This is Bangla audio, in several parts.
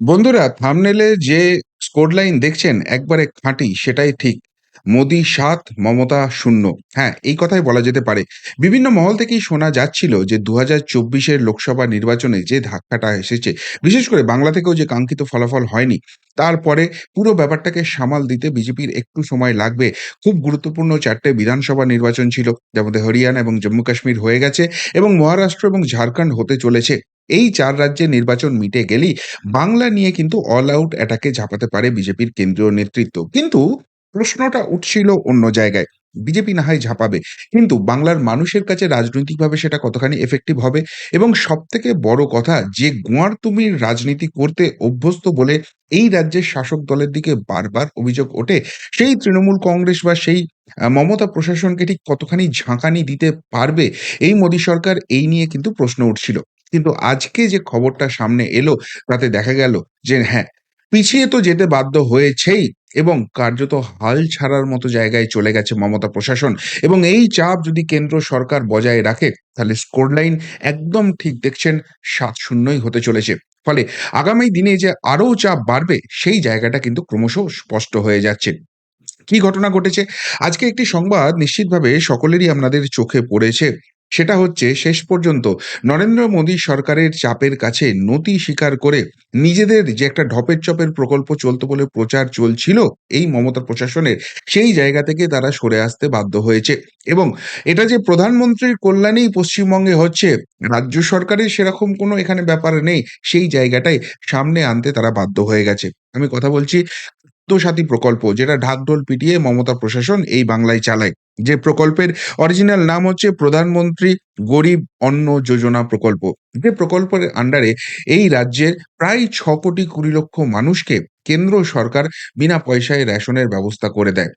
বন্ধুরা, থাম্বনেলে যে স্কোর লাইন দেখছেন একবারে খাঁটি সেটাই ঠিক। মোদি ৭, মমতা ০। হ্যাঁ, এই কথাই বলা যেতে পারে। বিভিন্ন মহল থেকেই শোনা যাচ্ছিল যে ২০২৪ লোকসভা নির্বাচনে যে ধাক্কাটা এসেছে, বিশেষ করে বাংলা থেকেও যে কাঙ্ক্ষিত ফলাফল হয়নি, তারপরে পুরো ব্যাপারটাকে সামাল দিতে বিজেপির একটু সময় লাগবে। খুব গুরুত্বপূর্ণ ৪টে বিধানসভা নির্বাচন ছিল, যার মধ্যে হরিয়ানা এবং জম্মু কাশ্মীর হয়ে গেছে এবং মহারাষ্ট্র এবং ঝাড়খণ্ড হতে চলেছে। এই ৪ রাজ্যের নির্বাচন মিটে গেলেই বাংলা নিয়ে কিন্তু অল আউট অ্যাটাকে ঝাঁপাতে পারে বিজেপির কেন্দ্রীয় নেতৃত্ব। কিন্তু প্রশ্নটা উঠছিল অন্য জায়গায়। বিজেপি না হয় ঝাঁপাবে, কিন্তু বাংলার মানুষের কাছে রাজনৈতিকভাবে সেটা কতখানি এফেক্টিভ হবে? এবং সবথেকে বড় কথা, যে গোঁয়ার্তুমির রাজনীতি করতে অভ্যস্ত বলে এই রাজ্যের শাসক দলের দিকে বারবার অভিযোগ ওঠে, সেই তৃণমূল কংগ্রেস বা সেই মমতা প্রশাসনকে ঠিক কতখানি ঝাঁকানি দিতে পারবে এই মোদী সরকার, এই নিয়ে কিন্তু প্রশ্ন উঠছিল। কিন্তু আজকে যে খবরটা সামনে এলো, তাতে দেখা গেল যে হ্যাঁ, পিছিয়ে তো যেতে বাধ্য হয়েছেই এবং কার্যত হাল ছাড়ার মতো জায়গায় চলে গেছে মমতা প্রশাসন। এবং এই চাপ যদি কেন্দ্র সরকার বজায় রাখে, তাহলে স্কোর লাইন একদম ঠিক দেখছেন ৭-০ই হতে চলেছে। ফলে আগামী দিনে যে আরো চাপ বাড়বে, সেই জায়গাটা কিন্তু ক্রমশ স্পষ্ট হয়ে যাচ্ছে। কি ঘটনা ঘটেছে? আজকে একটি সংবাদ নিশ্চিতভাবে সকলেরই আপনাদের চোখে পড়েছে। সেটা হচ্ছে, শেষ পর্যন্ত নরেন্দ্র মোদী সরকারের চাপের কাছে নতি স্বীকার করে নিজেদের যে একটা ঢপের চপের প্রকল্প চলতো বলে প্রচার চলছিল এই মমতা প্রশাসনের, সেই জায়গা থেকে তারা সরে আসতে বাধ্য হয়েছে। এবং এটা যে প্রধানমন্ত্রীর কল্যাণেই পশ্চিমবঙ্গে হচ্ছে, রাজ্য সরকারের সেরকম কোনো এখানে ব্যাপার নেই, সেই জায়গাটাই সামনে আনতে তারা বাধ্য হয়ে গেছে। আমি কথা বলছি খাদ্যসাথী প্রকল্প, যেটা ঢাকঢোল পিটিয়ে মমতা প্রশাসন এই বাংলায় চালায়। যে প্রকল্পের অরিজিনাল নাম হচ্ছে প্রধানমন্ত্রী গরিব অন্ন যোজনা প্রকল্প। যে প্রকল্পের আন্ডারে এই রাজ্যের প্রায় ৬,২০,০০,০০০ মানুষকে কেন্দ্র সরকার বিনা পয়সায় রেশনের ব্যবস্থা করে দেয়।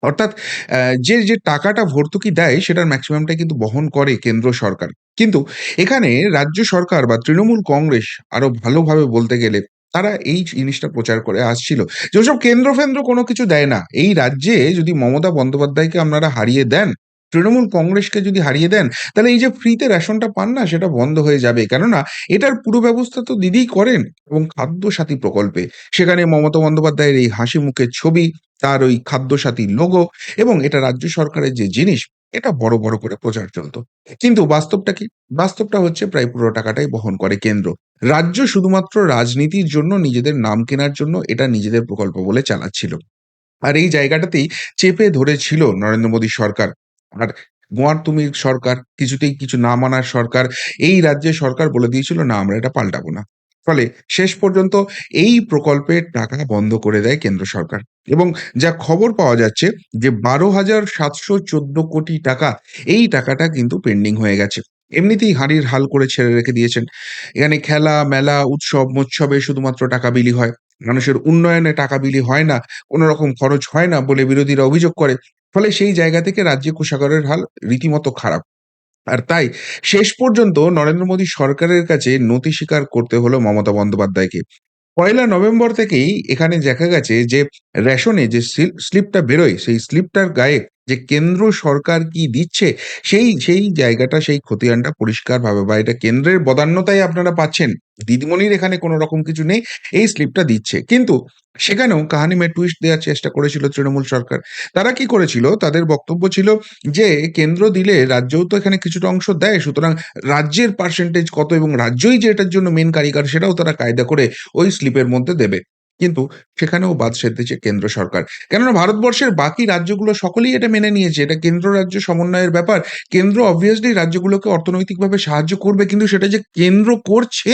অর্থাৎ যে টাকাটা ভর্তুকি দেয় সেটার ম্যাক্সিমামটাই কিন্তু বহন করে কেন্দ্র সরকার। কিন্তু এখানে রাজ্য সরকার বা তৃণমূল কংগ্রেস আরো ভালোভাবে বলতে গেলে তারা এই জিনিসটা প্রচার করে আসছিল যে ওসব কেন্দ্র-ফেন্দ্র কোনো কিছু দেয় না। এই রাজ্যে যদি মমতা বন্দ্যোপাধ্যায়কে আপনারা হারিয়ে দেন, তৃণমূল কংগ্রেসকে যদি হারিয়ে দেন, তাহলে এই যে ফ্রিতে রেশনটা পান না, সেটা বন্ধ হয়ে যাবে। কেননা এটার পুরো ব্যবস্থা তো দিদিই করেন। এবং খাদ্যসাথী প্রকল্পে সেখানে মমতা বন্দ্যোপাধ্যায়ের এই হাসি মুখের ছবি, তার ওই খাদ্যসাথী লোগো এবং এটা রাজ্য সরকারের যে জিনিস, এটা বড়, বড় করে প্রচার চলত। কিন্তু বাস্তবটা কি? বাস্তবটা হচ্ছে প্রায় পুরো টাকাটাই বহন করে কেন্দ্র। রাজ্য শুধুমাত্র রাজনীতির জন্য, নিজেদের নাম কেনার জন্য এটা নিজেদের প্রকল্প বলে চালাচ্ছিল। আর এই জায়গাটাতেই চেপে ধরেছিল নরেন্দ্র মোদী সরকার। আর গোঁয়ার্তুমির সরকার, কিছুতেই কিছু না মানার সরকার, এই রাজ্যের সরকার বলে দিয়েছিল, "না, আমরা এটা পাল্টাবো না।" ফলে শেষ পর্যন্ত এই প্রকল্পের টাকা বন্ধ করে দেয় কেন্দ্র সরকার। এবং যা খবর পাওয়া যাচ্ছে যে ১২,৭১৪ কোটি টাকা, এই টাকাটা কিন্তু পেন্ডিং হয়ে গেছে। এমনিতেই হাঁড়ির হাল করে ছেড়ে রেখে দিয়েছেন। এখানে খেলা, মেলা, উৎসব-মোৎসবে শুধুমাত্র টাকা বিলি হয়। মানুষের উন্নয়নে টাকা বিলি হয় না। কোন রকম খরচ হয় না বলে বিরোধীরা অভিযোগ করে। ফলে সেই জায়গা থেকে রাজ্যে কোষাগারের হাল রীতিমতো খারাপ। আর তাই শেষ পর্যন্ত নরেন্দ্র মোদী সরকারের কাছে নতি স্বীকার করতে হলো মমতা বন্দ্যোপাধ্যায়কে। ১লা নভেম্বর থেকেই এখানে দেখা গেছে যে রেশনে যে স্লিপটা বেরোয়, সেই স্লিপটার গায়ে যে কেন্দ্র সরকার কি দিচ্ছে, সেই জায়গাটা, সেই খতিয়ানটা পরিষ্কারভাবে, বা এটা কেন্দ্রের বদান্যতায় আপনারা পাচ্ছেন। দিদিমণির এখানে কোন রকম কিছু নেই, এই স্লিপটা দিচ্ছে। কিন্তু সেখানেও কাহানি মে টুইস্ট দেওয়ার চেষ্টা করেছিল তৃণমূল সরকার। তারা কি করেছিল? তাদের বক্তব্য ছিল যে কেন্দ্র দিলে রাজ্যও তো এখানে কিছুটা অংশ দেয়। সুতরাং রাজ্যের পার্সেন্টেজ কত এবং রাজ্যই যে এটার জন্য মেইন কারিগর, সেটাও তারা কায়দা করে ওই স্লিপের মধ্যে দেবে। কিন্তু সেখানেও বাদ সেধেছে কেন্দ্র সরকার। কেননা ভারতবর্ষের বাকি রাজ্যগুলো সকলেই এটা মেনে নিয়েছে। এটা কেন্দ্র রাজ্য সমন্বয়ের ব্যাপার। কেন্দ্র obviously রাজ্যগুলোকে অর্থনৈতিকভাবে সাহায্য করবে। কিন্তু সেটা যে কেন্দ্র করছে,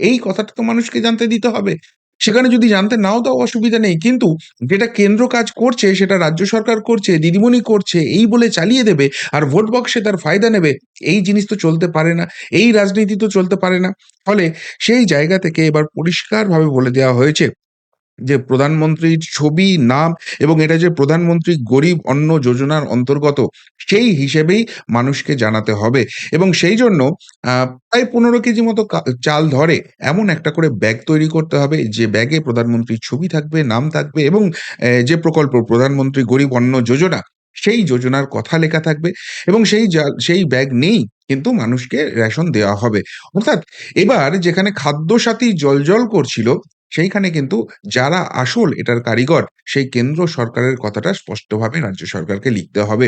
এই কথাটা তো মানুষকে জানতে দিতে হবে। সেখানে যদি জানতে নাও দাও, অসুবিধা নেই। কিন্তু যেটা কেন্দ্র কাজ করছে, সেটা রাজ্য সরকার করছে, দিদিমণি করছে, এই বলে চালিয়ে দেবে আর ভোট বাক্সে তার ফায়দা নেবে। এই জিনিস তো চলতে পারে না। এই রাজনীতি তো চলতে পারে না। ফলে সেই জায়গা থেকে এবার পরিষ্কারভাবে বলে দেওয়া হয়েছে যে প্রধানমন্ত্রীর ছবি, নাম এবং এটা যে প্রধানমন্ত্রী গরিব অন্ন যোজনার অন্তর্গত, সেই হিসেবেই মানুষকে জানাতে হবে। এবং সেইজন্য প্রায় ১৫ কেজি মতো চাল ধরে এমন একটা করে ব্যাগ তৈরি করতে হবে, যে ব্যাগে প্রধানমন্ত্রীর ছবি থাকবে, নাম থাকবে এবং যে প্রকল্প প্রধানমন্ত্রী গরিব অন্ন যোজনা, সেই যোজনার কথা লেখা থাকবে এবং সেই ব্যাগ নিয়েই কিন্তু মানুষকে রেশন দেওয়া হবে। অর্থাৎ এবার যেখানে খাদ্যসাথী জ্বলজ্বল করছিল, সেইখানে কিন্তু যারা আসল এটার কারিগর সেই কেন্দ্র সরকারের কথাটা স্পষ্টভাবে রাজ্য সরকারকে লিখতে হবে।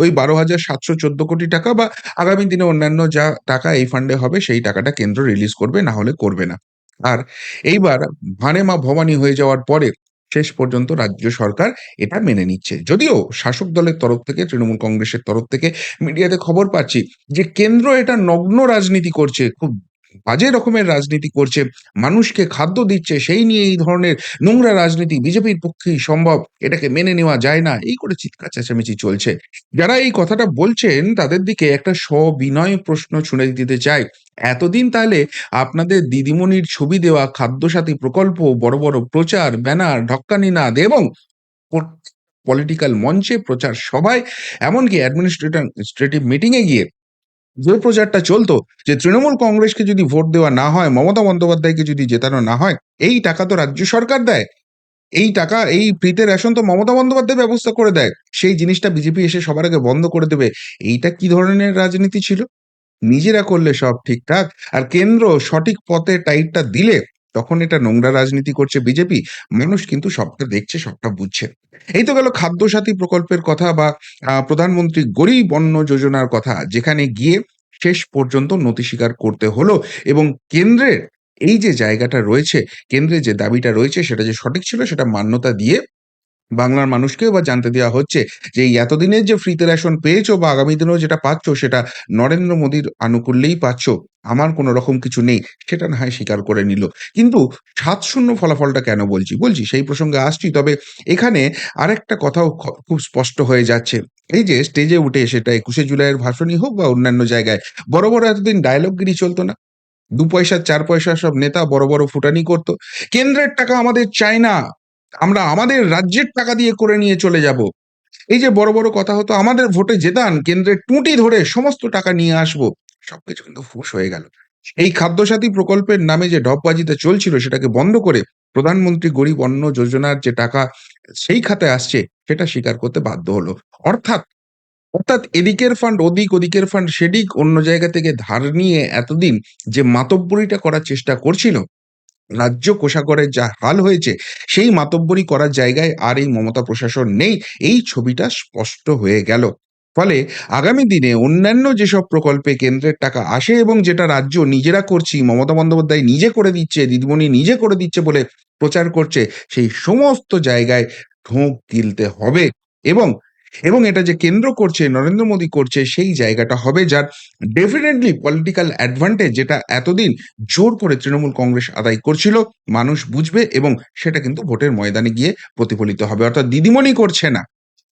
ওই ১২,৭১৪ কোটি টাকা বা আগামী দিনে অন্যান্য যা টাকা এই ফান্ডে হবে সেই টাকাটা কেন্দ্র রিলিজ করবে, না হলে করবে না। আর এইবার ভানে মা ভবানী হয়ে যাওয়ার পরে শেষ পর্যন্ত রাজ্য সরকার এটা মেনে নিচ্ছে। যদিও শাসক দলের তরফ থেকে, তৃণমূল কংগ্রেসের তরফ থেকে মিডিয়াতে খবর পাচ্ছি যে কেন্দ্র এটা নগ্ন রাজনীতি করছে, খুব বাজে রকমের রাজনীতি করছে, মানুষকে খাদ্য দিচ্ছে, সেই নিয়ে এই ধরনের নোংরা রাজনীতি বিজেপির পক্ষেই সম্ভব, এটাকে মেনে নেওয়া যায় না, এই করে চিৎকার চেঁচামেচি চলছে। যারা এই কথাটা বলছেন তাদের দিকে একটা সবিনয় প্রশ্ন ছুঁড়ে দিতে চাই। এতদিন তাহলে আপনাদের দিদিমণির ছবি দেওয়া খাদ্যসাথী প্রকল্প, বড় বড় প্রচার, ব্যানার, ঢক্কানিনাদ এবং পলিটিক্যাল মঞ্চে, প্রচার সভায়, এমনকি অ্যাডমিনিস্ট্রেটিভ মিটিং এ গিয়ে যে প্রচারটা চলতো যে তৃণমূল কংগ্রেসকে যদি ভোট দেওয়া না হয়, মমতা বন্দ্যোপাধ্যায়কে যদি জেতানো না হয়, এই টাকা তো রাজ্য সরকার দেয়। এই টাকা, এই ফ্রিতে রেশন তো মমতা বন্দ্যোপাধ্যায় ব্যবস্থা করে দেয়। সেই জিনিসটা বিজেপি এসে সবার আগে বন্ধ করে দেবে। এইটা কি ধরনের রাজনীতি ছিল? নিজেরা করলে সব ঠিকঠাক। আর কেন্দ্র সঠিক পথে টাইটটা দিলে তখন এটা নোংরা রাজনীতি করছে বিজেপি। মানুষ কিন্তু সবটা দেখছে, সবটা বুঝছে। এই তো গেল খাদ্যসাথী প্রকল্পের কথা বা প্রধানমন্ত্রী গরিব অন্ন যোজনার কথা, যেখানে গিয়ে শেষ পর্যন্ত নতি স্বীকার করতে হলো এবং কেন্দ্রের এই যে জায়গাটা রয়েছে, কেন্দ্রের যে দাবিটা রয়েছে সেটা যে সঠিক ছিল সেটা মান্যতা দিয়ে বাংলার মানুষকেও এবার জানতে দেওয়া হচ্ছে যে এই এতদিনের যে ফ্রিতে রেশন পেয়েছো বা আগামী দিনেও যেটা পাচ্ছ সেটা নরেন্দ্র মোদীর আনুকূল্যেই পাচ্ছ। আমার কোনো রকম কিছু নেই। সেটা না হয় স্বীকার করে নিল। কিন্তু ৭-০ ফলাফলটা কেন বলছি? বলছি সেই প্রসঙ্গে আসছি। তবে এখানে আরেকটা কথাও খুব স্পষ্ট হয়ে যাচ্ছে। এই যে স্টেজে উঠে সেটা ২১শে জুলাইয়ের ভাষণই হোক বা অন্যান্য জায়গায় বড়, বড় এতদিন ডায়ালগগিরি চলত না? ২ পয়সা ৪ পয়সার সব নেতা বড়, বড় ফুটানি করত। কেন্দ্রের টাকা আমাদের চাই না। আমরা আমাদের রাজ্যের টাকা দিয়ে করে নিয়ে চলে যাব। এই যে বড়, বড় কথা হতো, আমাদের ভোটে জেতান, কেন্দ্রের টুঁটি ধরে সমস্ত টাকা নিয়ে আসবো। সবকিছু কিন্তু ফুস হয়ে গেল। এই খাদ্যসাথী প্রকল্পের নামে যে ঢপবাজিটা চলছিল সেটাকে বন্ধ করে প্রধানমন্ত্রী গরিব অন্ন যোজনার যে টাকা সেই খাতে আসছে সেটা স্বীকার করতে বাধ্য হলো। অর্থাৎ অর্থাৎ এদিকের ফান্ড ওদিক, ওদিকের ফান্ড সেদিক, অন্য জায়গা থেকে ধার নিয়ে এতদিন যে মাতব্বরিটা করার চেষ্টা করছিল, রাজ্য কোষাগারের যা হাল হয়েছে, সেই মাতব্বরি করার জায়গায় আর এই মমতা প্রশাসন নেই। এই ছবিটা স্পষ্ট হয়ে গেল। ফলে আগামী দিনে অন্যান্য যেসব প্রকল্পে কেন্দ্রের টাকা আসে এবং যেটা রাজ্য নিজেরা করছি, মমতা বন্দ্যোপাধ্যায় নিজে করে দিচ্ছে, দিদিমণি নিজে করে দিচ্ছে বলে প্রচার করছে, সেই সমস্ত জায়গায় ঢোক গিলতে হবে এবং এটা যে কেন্দ্র করছে, নরেন্দ্র মোদী করছে, সেই জায়গাটা হবে যার ডেফিনিটলি পলিটিক্যাল অ্যাডভান্টেজ, যেটা এতদিন জোর করে তৃণমূল কংগ্রেস আদায় করছিল, মানুষ বুঝবে এবং সেটা কিন্তু ভোটের ময়দানে গিয়ে প্রতিফলিত হবে। অর্থাৎ দিদিমণি করছে না,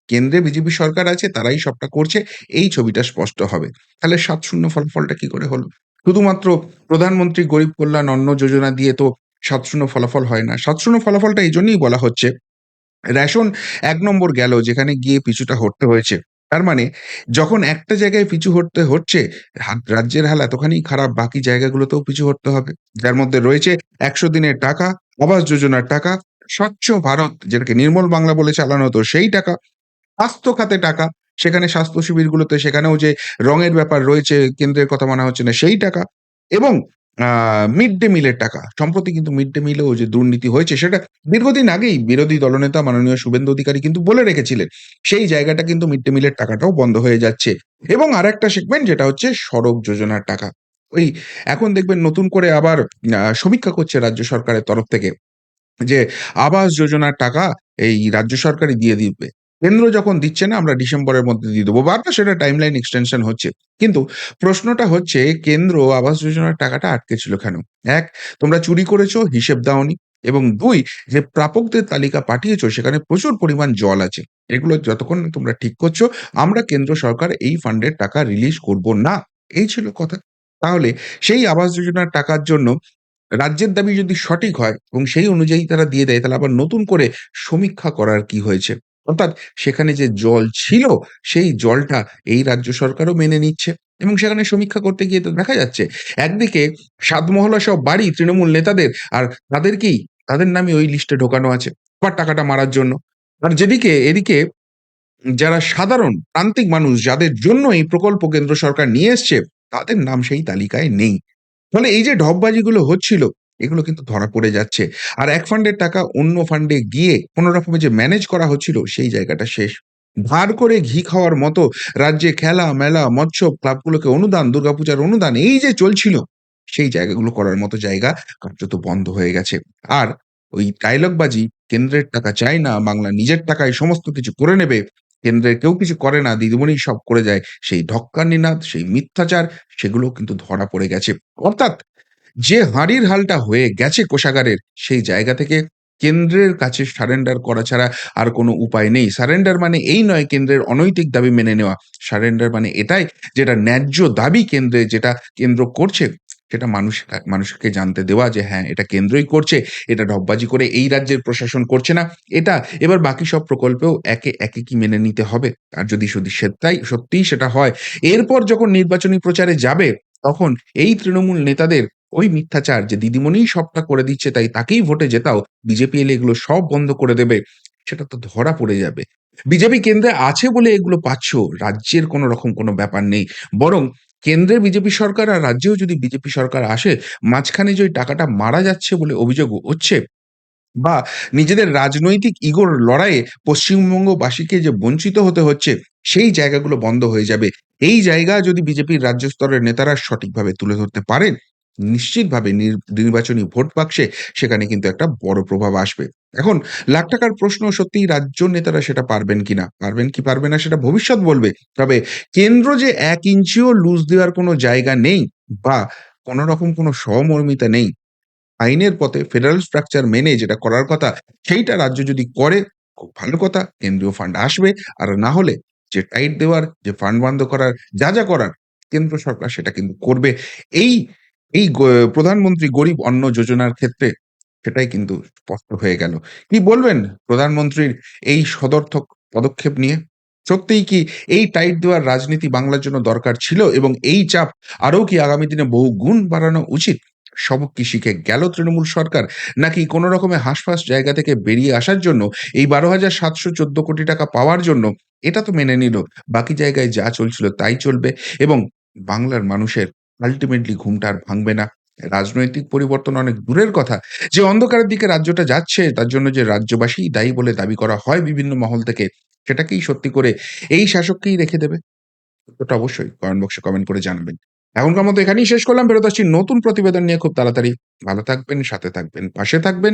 কেন্দ্রে বিজেপি সরকার আছে, তারাই সবটা করছে, এই ছবিটা স্পষ্ট হবে। তাহলে ৭-০ ফলাফলটা কি করে হলো? শুধুমাত্র প্রধানমন্ত্রী গরিব কল্যাণ অন্ন যোজনা দিয়ে তো ৭-০ ফলাফল হয় না। ৭-০ ফলাফলটা এইজন্যই বলা হচ্ছে, রেশন ১ নম্বর গেল, যেখানে গিয়ে পিছুটা হটতে হয়েছে। তার মানে যখন একটা জায়গায় পিছু হটতে হচ্ছে, রাজ্যের হাল এতখানি খারাপ, বাকি জায়গাগুলোতেও পিছু হটতে হবে। যার মধ্যে রয়েছে ১০০ দিনের টাকা, আবাস যোজনার টাকা, স্বচ্ছ ভারত যেটাকে নির্মল বাংলা বলে চালানো হতো সেই টাকা, স্বাস্থ্য খাতে টাকা, সেখানে স্বাস্থ্য শিবিরগুলোতে সেখানেও যে রঙের ব্যাপার রয়েছে, কেন্দ্রের কথা মানা হচ্ছে না সেই টাকা এবং মিড ডে মিলের টাকা। সম্প্রতি কিন্তু মিড ডে মিলেও যে দুর্নীতি হয়েছে সেটা দীর্ঘদিন আগেই বিরোধী দলনেতা মাননীয় শুভেন্দু অধিকারী কিন্তু বলে রেখেছিলেন। সেই জায়গাটা কিন্তু মিড ডে মিলের টাকাটাও বন্ধ হয়ে যাচ্ছে এবং আরেকটা সেগমেন্ট যেটা হচ্ছে সড়ক যোজনার টাকা। ওই এখন দেখবেন নতুন করে আবার সমীক্ষা করছে রাজ্য সরকারের তরফ থেকে যে আবাস যোজনার টাকা এই রাজ্য সরকারই দিয়ে দিবে। কেন্দ্র যখন দিচ্ছে না আমরা ডিসেম্বরের মধ্যে দিয়ে দেবো। বারবার সেটা টাইমলাইন এক্সটেনশন হচ্ছে। কিন্তু প্রশ্নটা হচ্ছে কেন্দ্র আবাস যোজনার টাকাটা আটকে ছিল কেন? ১, তোমরা চুরি করেছো, হিসেব দাওনি এবং ২, যে প্রাপকদের তালিকা পাঠিয়েছো সেখানে প্রচুর পরিমাণ জল আছে। এগুলো যতক্ষণ না তোমরা ঠিক করছো, আমরা কেন্দ্র সরকার এই ফান্ডের টাকা রিলিজ করব না। এই ছিল কথা। তাহলে সেই আবাস যোজনার টাকার জন্য রাজ্যের দাবি যদি সঠিক হয় এবং সেই অনুযায়ী তারা দিয়ে দেয়, তাহলে আবার নতুন করে সমীক্ষা করার কি হয়েছে? অর্থাৎ সেখানে যে জল ছিল সেই জলটা এই রাজ্য সরকারও মেনে নিচ্ছে এবং সেখানে সমীক্ষা করতে গিয়ে তো দেখা যাচ্ছে একদিকে ৭ মহলা সব বাড়ি তৃণমূল নেতাদের, আর তাদেরকেই, তাদের নামে ওই লিস্টে ঢোকানো আছে আবার টাকাটা মারার জন্য। আর এদিকে যারা সাধারণ প্রান্তিক মানুষ যাদের জন্য এই প্রকল্প কেন্দ্র সরকার নিয়ে এসছে, তাদের নাম সেই তালিকায় নেই। ফলে এই যে ঢপবাজিগুলো হচ্ছিল, এগুলো কিন্তু ধরা পড়ে যাচ্ছে। আর এক ফান্ডের টাকা অন্য ফান্ডে গিয়ে কোন রকমে যে ম্যানেজ করা হচ্ছিল সেই জায়গাটা শেষ। ধার করে ঘি খাওয়ার মতো রাজ্যে খেলা, মেলা, মৎস্য ক্লাবগুলোকে অনুদান, দুর্গাপূজার অনুদান এই যে চলছিল, সেই জায়গাগুলো করার মতো জায়গা কার্যত বন্ধ হয়ে গেছে। আর ওই ডায়ালগবাজি, কেন্দ্রের টাকা চাই না, বাংলা নিজের টাকায় সমস্ত কিছু করে নেবে, কেন্দ্রের কেউ কিছু করে না, দিদিমণিই সব করে যায়। সেই ঢক্কানিনাদ, সেই মিথ্যাচার সেগুলোও কিন্তু ধরা পড়ে গেছে। অর্থাৎ যে হাঁড়ির হালটা হয়ে গেছে কোষাগারের, সেই জায়গা থেকে কেন্দ্রের কাছে সারেন্ডার করা ছাড়া আর কোনো উপায় নেই। সারেন্ডার মানে এই নয় কেন্দ্রের অনৈতিক দাবি মেনে নেওয়া। সারেন্ডার মানে এটাই, যেটা ন্যায্য দাবি কেন্দ্রের, যেটা কেন্দ্র করছে, সেটা মানুষকে জানতে দেওয়া যে হ্যাঁ, এটা কেন্দ্রই করছে। এটা ঢপবাজি করে এই রাজ্যের প্রশাসন করছে না। এটা এবার বাকি সব প্রকল্পেও একে, একে কি মেনে নিতে হবে। আর যদি সত্যিই সেটা হয়, এরপর যখন নির্বাচনী প্রচারে যাবে, তখন এই তৃণমূল নেতাদের ওই মিথ্যাচার যে দিদিমণিই সবটা করে দিচ্ছে তাই তাকেই ভোটে জেতাও, বিজেপি এলে এগুলো সব বন্ধ করে দেবে, সেটা তো ধরা পড়ে যাবে। বিজেপি কেন্দ্রে আছে বলে এগুলো পাচ্ছ, রাজ্যের কোনো রকম কোনো ব্যাপার নেই। বরং কেন্দ্রে বিজেপি সরকার আর রাজ্যেও যদি বিজেপি সরকার আসে, মাঝখানে যে ওই টাকাটা মারা যাচ্ছে বলে অভিযোগ হচ্ছে, বা নিজেদের রাজনৈতিক ইগোর লড়াইয়ে পশ্চিমবঙ্গবাসীকে যে বঞ্চিত হতে হচ্ছে, সেই জায়গাগুলো বন্ধ হয়ে যাবে। এই জায়গা যদি বিজেপির রাজ্য স্তরের নেতারা সঠিকভাবে তুলে ধরতে পারেন, নিশ্চিতভাবে নির্বাচনী ভোট বাক্সে সেখানে কিন্তু একটা বড় প্রভাব আসবে। এখন লাখ টাকার প্রশ্ন, সত্যিই রাজ্য নেতারা সেটা পারবেন কিনা? পারবেন কি পারবে না সেটা ভবিষ্যৎ বলবে। তবে কেন্দ্র যে ১ ইঞ্চিও লুজ দেওয়ার কোনো জায়গা নেই, বা কোন রকম কোনো সহমর্মিতা নেই, আইনের পথে ফেডারেল স্ট্রাকচার মেনে যেটা করার কথা, সেইটা রাজ্য যদি করে, খুব ভালো কথা। কেন্দ্রীয় ফান্ড আসবে। আর না হলে যে টাইট দেওয়ার, যে ফান্ড বন্ধ করার, যা করার কেন্দ্র সরকার সেটা কিন্তু করবে। এই এই প্রধানমন্ত্রী গরিব অন্ন যোজনার ক্ষেত্রে সেটাই কিন্তু স্পষ্ট হয়ে গেল। কি বলবেন প্রধানমন্ত্রীর এই সদর্থক পদক্ষেপ নিয়ে? সত্যিই কি এই টাইট দেওয়ার রাজনীতি বাংলার জন্য দরকার ছিল, এবং এই চাপ আরো কি আগামী দিনে বহু গুণ বাড়ানো উচিত? সবক কি শিখে গেল তৃণমূল সরকার? নাকি কোন রকমে হাসফাস জায়গা থেকে বেরিয়ে আসার জন্য, এই ১২,৭১৪ কোটি টাকা পাওয়ার জন্য এটা তো মেনে নিল, বাকি জায়গায় যা চলছিল তাই চলবে, এবং বাংলার মানুষের আল্টিমেটলি ঘুমটা আর ভাঙবে না। রাজনৈতিক পরিবর্তন অনেক দূরের কথা। যে অন্ধকারের দিকে রাজ্যটা যাচ্ছে, তার জন্য যে রাজ্যবাসীই দায়ী বলে দাবি করা হয় বিভিন্ন মহল থেকে, সেটাকেই সত্যি করে এই শাসককেই রেখে দেবে? উত্তরটা অবশ্যই কমেন্ট বক্সে কমেন্ট করে জানাবেন। এখনকার মতো এখানেই শেষ করলাম। ফেরত আসছি নতুন প্রতিবেদন নিয়ে খুব তাড়াতাড়ি। ভালো থাকবেন, সাথে থাকবেন, পাশে থাকবেন।